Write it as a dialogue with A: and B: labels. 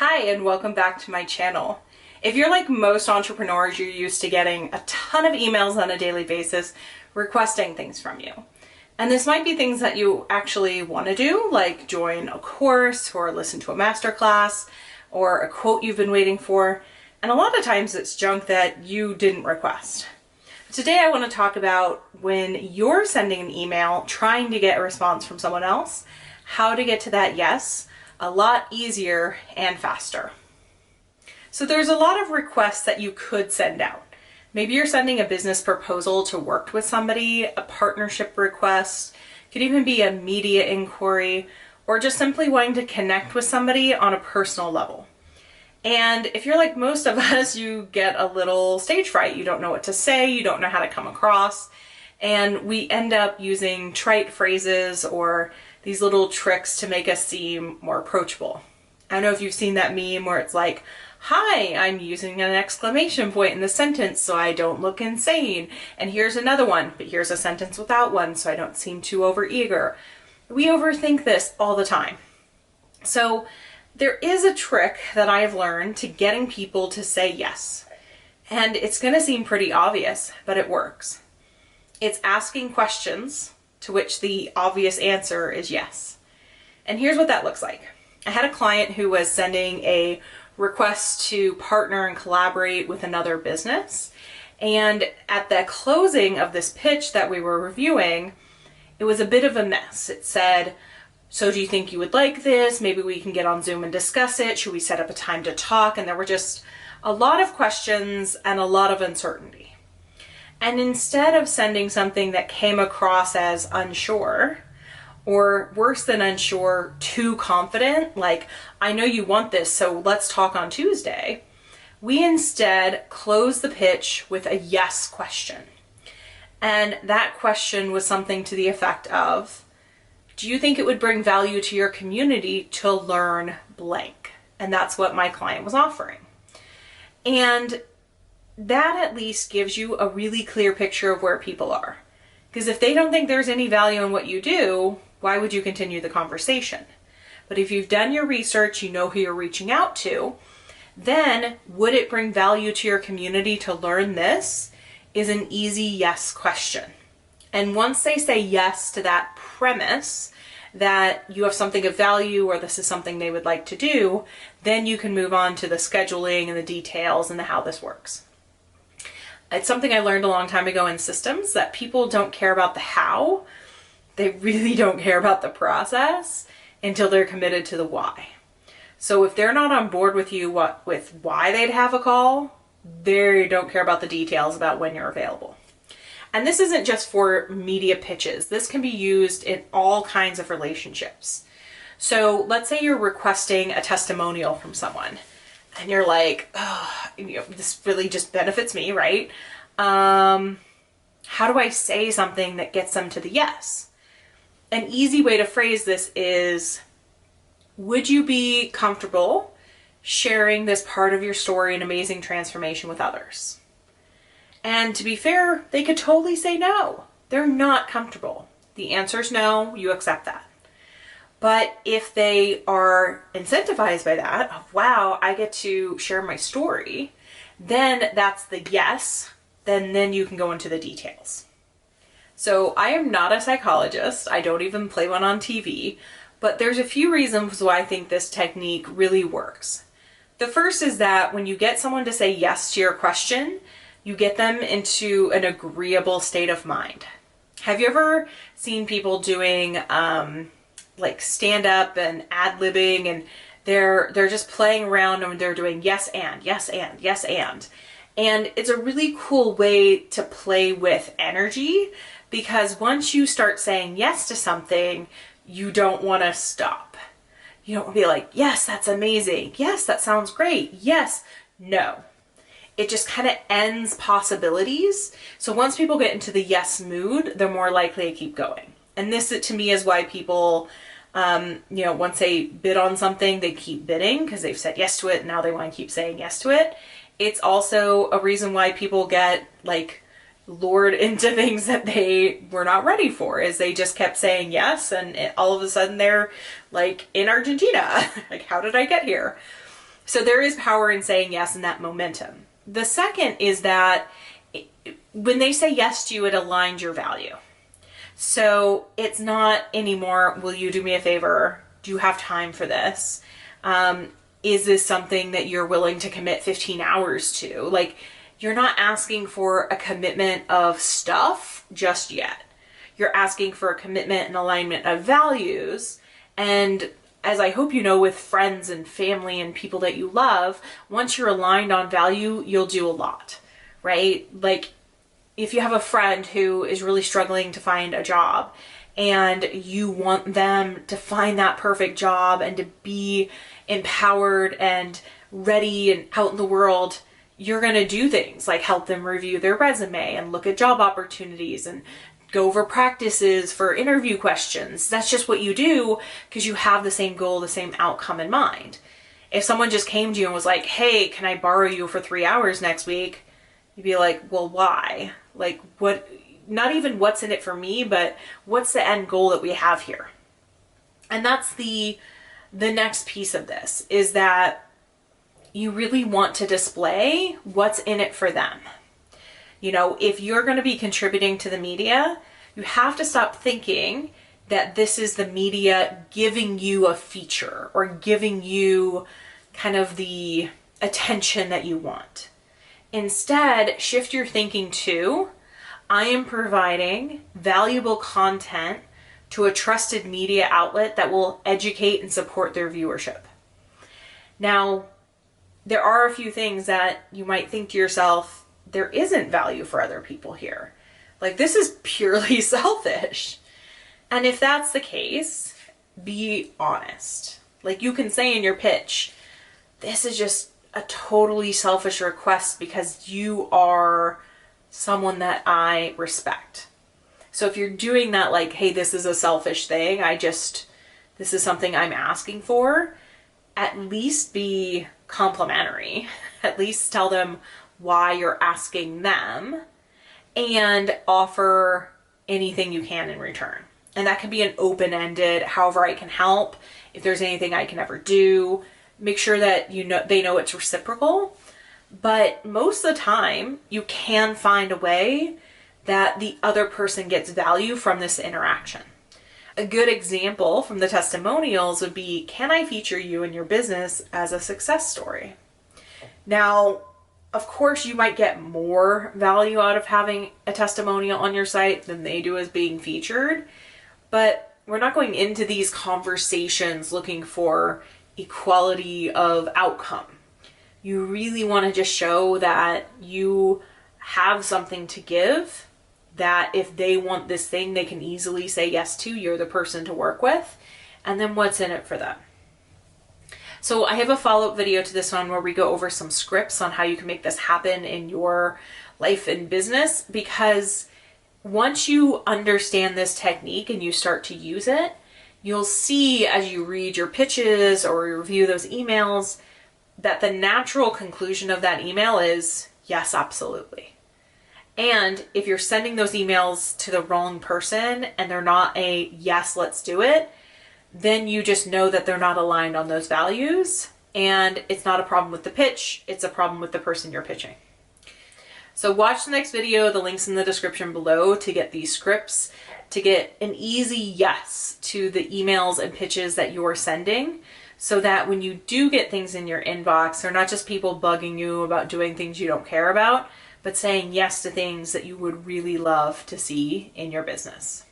A: Hi, and welcome back to my channel. If you're like most entrepreneurs, you're used to getting a ton of emails on a daily basis requesting things from you. And this might be things that you actually want to do, like join a course or listen to a masterclass or a quote you've been waiting for. And a lot of times it's junk that you didn't request. Today I want to talk about when you're sending an email trying to get a response from someone else, how to get to that yes a lot easier and faster. So there's a lot of requests that you could send out. Maybe you're sending a business proposal to work with somebody, a partnership request, could even be a media inquiry, or just simply wanting to connect with somebody on a personal level. And if you're like most of us, you get a little stage fright. You don't know what to say, you don't know how to come across, and we end up using trite phrases or these little tricks to make us seem more approachable. I don't know if you've seen that meme where it's like, hi, I'm using an exclamation point in the sentence so I don't look insane. And here's another one, but here's a sentence without one so I don't seem too overeager. We overthink this all the time. So there is a trick that I've learned to getting people to say yes. And it's going to seem pretty obvious, but it works. It's asking questions to which the obvious answer is yes. And here's what that looks like. I had a client who was sending a request to partner and collaborate with another business. And at the closing of this pitch that we were reviewing, it was a bit of a mess. It said, so do you think you would like this? Maybe we can get on Zoom and discuss it. Should we set up a time to talk? And there were just a lot of questions and a lot of uncertainty. And instead of sending something that came across as unsure, or worse than unsure, too confident, like, I know you want this, so let's talk on Tuesday, we instead closed the pitch with a yes question. And that question was something to the effect of, do you think it would bring value to your community to learn blank? And that's what my client was offering. And that at least gives you a really clear picture of where people are. Because if they don't think there's any value in what you do, why would you continue the conversation? But if you've done your research, you know who you're reaching out to, then would it bring value to your community to learn this is an easy yes question. And once they say yes to that premise, that you have something of value or this is something they would like to do, then you can move on to the scheduling and the details and the how this works. It's something I learned a long time ago in systems, that people don't care about the how. They really don't care about the process until they're committed to the why. So if they're not on board with you with why they'd have a call, they don't care about the details about when you're available. And this isn't just for media pitches. This can be used in all kinds of relationships. So let's say you're requesting a testimonial from someone and you're like, oh, this really just benefits me, right? How do I say something that gets them to the yes? An easy way to phrase this is, would you be comfortable sharing this part of your story and amazing transformation with others? And to be fair, they could totally say no. They're not comfortable. The answer is no, you accept that. But if they are incentivized by that, of wow, I get to share my story, then that's the yes, then you can go into the details. So I am not a psychologist. I don't even play one on TV, but there's a few reasons why I think this technique really works. The first is that when you get someone to say yes to your question, you get them into an agreeable state of mind. Have you ever seen people doing like stand up and ad-libbing, and they're just playing around and they're doing yes and, yes and, yes and. And it's a really cool way to play with energy, because once you start saying yes to something, you don't want to stop. You don't want to be like, yes, that's amazing. Yes, that sounds great. Yes, no. It just kind of ends possibilities. So once people get into the yes mood, they're more likely to keep going. And this, to me, is why people, once they bid on something, they keep bidding because they've said yes to it. And now they want to keep saying yes to it. It's also a reason why people get like lured into things that they were not ready for, is they just kept saying yes. And all of a sudden they're like in Argentina. Like, how did I get here? So there is power in saying yes and that momentum. The second is that when they say yes to you, it aligns your value. So it's not anymore, will you do me a favor? Do you have time for this? Is this something that you're willing to commit 15 hours to? Like, you're not asking for a commitment of stuff just yet. You're asking for a commitment and alignment of values. And as I hope you know, with friends and family and people that you love, once you're aligned on value, you'll do a lot, right? Like, if you have a friend who is really struggling to find a job and you want them to find that perfect job and to be empowered and ready and out in the world, you're going to do things like help them review their resume and look at job opportunities and go over practices for interview questions. That's just what you do because you have the same goal, the same outcome in mind. If someone just came to you and was like, hey, can I borrow you for 3 hours next week? You'd be like, well, why? Like, what? Not even what's in it for me, but what's the end goal that we have here? And that's the next piece of this, is that you really want to display what's in it for them. You know, if you're going to be contributing to the media, you have to stop thinking that this is the media giving you a feature or giving you kind of the attention that you want. Instead, shift your thinking to, I am providing valuable content to a trusted media outlet that will educate and support their viewership. Now, there are a few things that you might think to yourself, there isn't value for other people here. Like, this is purely selfish. And if that's the case, be honest. Like, you can say in your pitch, this is just a totally selfish request because you are someone that I respect. So if you're doing that, like, hey, this is a selfish thing, this is something I'm asking for, at least be complimentary. At least tell them why you're asking them and offer anything you can in return. And that can be an open-ended, however I can help, if there's anything I can ever do. Make sure that they know it's reciprocal. But most of the time, you can find a way that the other person gets value from this interaction. A good example from the testimonials would be, can I feature you and your business as a success story? Now, of course, you might get more value out of having a testimonial on your site than they do as being featured, but we're not going into these conversations looking for equality of outcome. You really want to just show that you have something to give, that if they want this thing, they can easily say yes to. You're the person to work with, and then what's in it for them. So I have a follow-up video to this one where we go over some scripts on how you can make this happen in your life and business, because once you understand this technique and you start to use it, you'll see as you read your pitches or review those emails that the natural conclusion of that email is, yes, absolutely. And if you're sending those emails to the wrong person and they're not a yes, let's do it, then you just know that they're not aligned on those values, and it's not a problem with the pitch, it's a problem with the person you're pitching. So watch the next video, the link's in the description below, to get these scripts, to get an easy yes to the emails and pitches that you're sending, so that when you do get things in your inbox, they're not just people bugging you about doing things you don't care about, but saying yes to things that you would really love to see in your business.